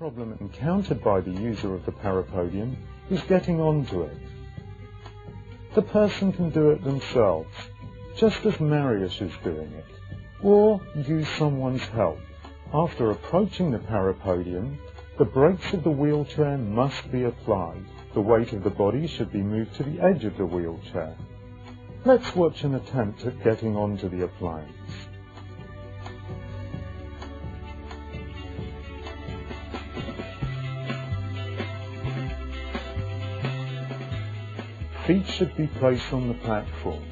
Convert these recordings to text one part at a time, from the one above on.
problem encountered by the user of the Parapodium is getting onto it. The person can do it themselves, just as Marius is doing it, or use someone's help. After approaching the Parapodium, the brakes of the wheelchair must be applied. The weight of the body should be moved to the edge of the wheelchair. Let's watch an attempt at getting onto the appliance. Feet should be placed on the platforms.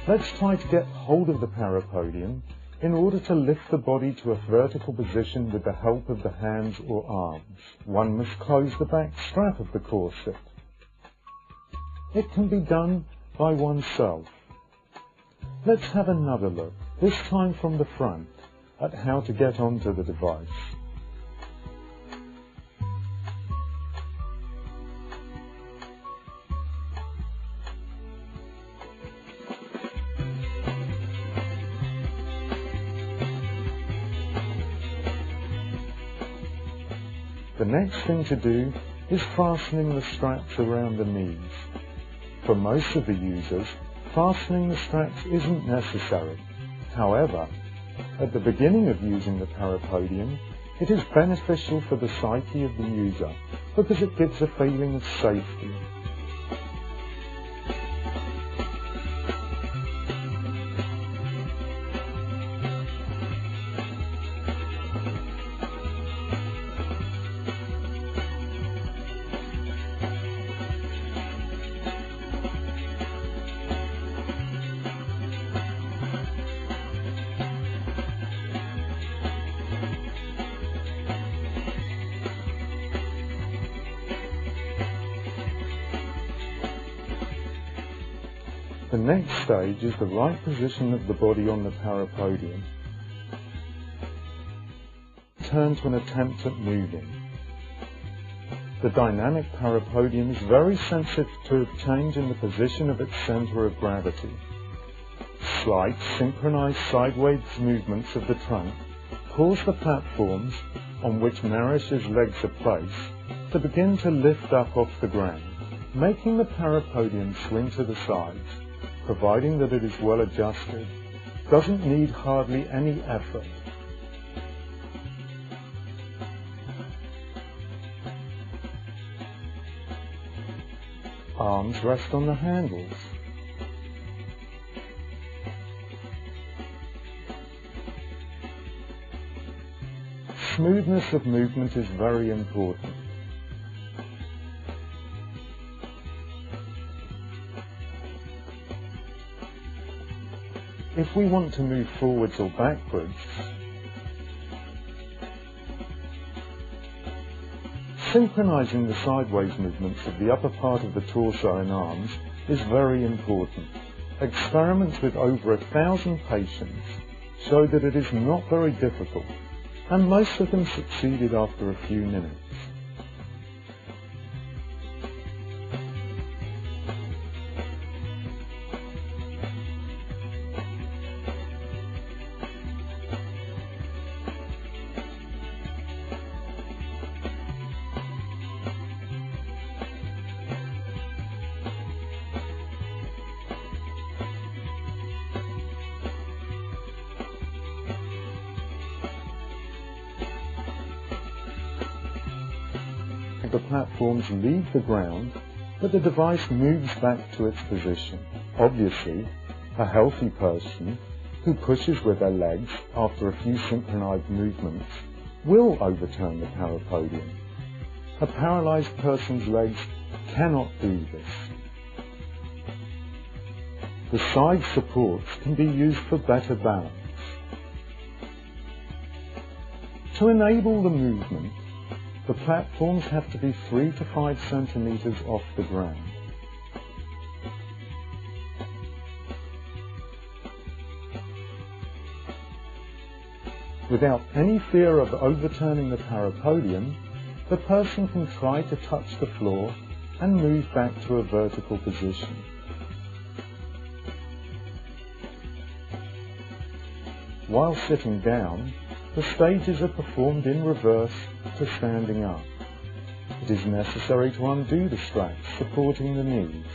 Let's try to get hold of the Parapodium in order to lift the body to a vertical position with the help of the hands or arms. One must close the back strap of the corset. It can be done by oneself. Let's have another look, this time from the front, at how to get onto the device. The next thing to do is fastening the straps around the knees. For most of the users, fastening the straps isn't necessary. However, at the beginning of using the Parapodium, it is beneficial for the psyche of the user because it gives a feeling of safety. The next stage is the right position of the body on the Parapodium. Turn to an attempt at moving. The dynamic Parapodium is very sensitive to a change in the position of its center of gravity. Slight, synchronized sideways movements of the trunk cause the platforms on which Marius's legs are placed to begin to lift up off the ground, making the Parapodium swing to the sides. Providing that it is well adjusted, doesn't need hardly any effort. Arms rest on the handles. Smoothness of movement is very important. If we want to move forwards or backwards, synchronizing the sideways movements of the upper part of the torso and arms is very important. Experiments with over 1,000 patients show that it is not very difficult, and most of them succeeded after a few minutes. The platforms leave the ground, but the device moves back to its position. Obviously, a healthy person who pushes with their legs after a few synchronized movements will overturn the Parapodium. A paralyzed person's legs cannot do this. The side supports can be used for better balance. To enable the movement, the platforms have to be 3 to 5 centimeters off the ground. Without any fear of overturning the parapodium, the person can try to touch the floor and move back to a vertical position. While sitting down, the stages are performed in reverse to standing up. It is necessary to undo the straps supporting the knees.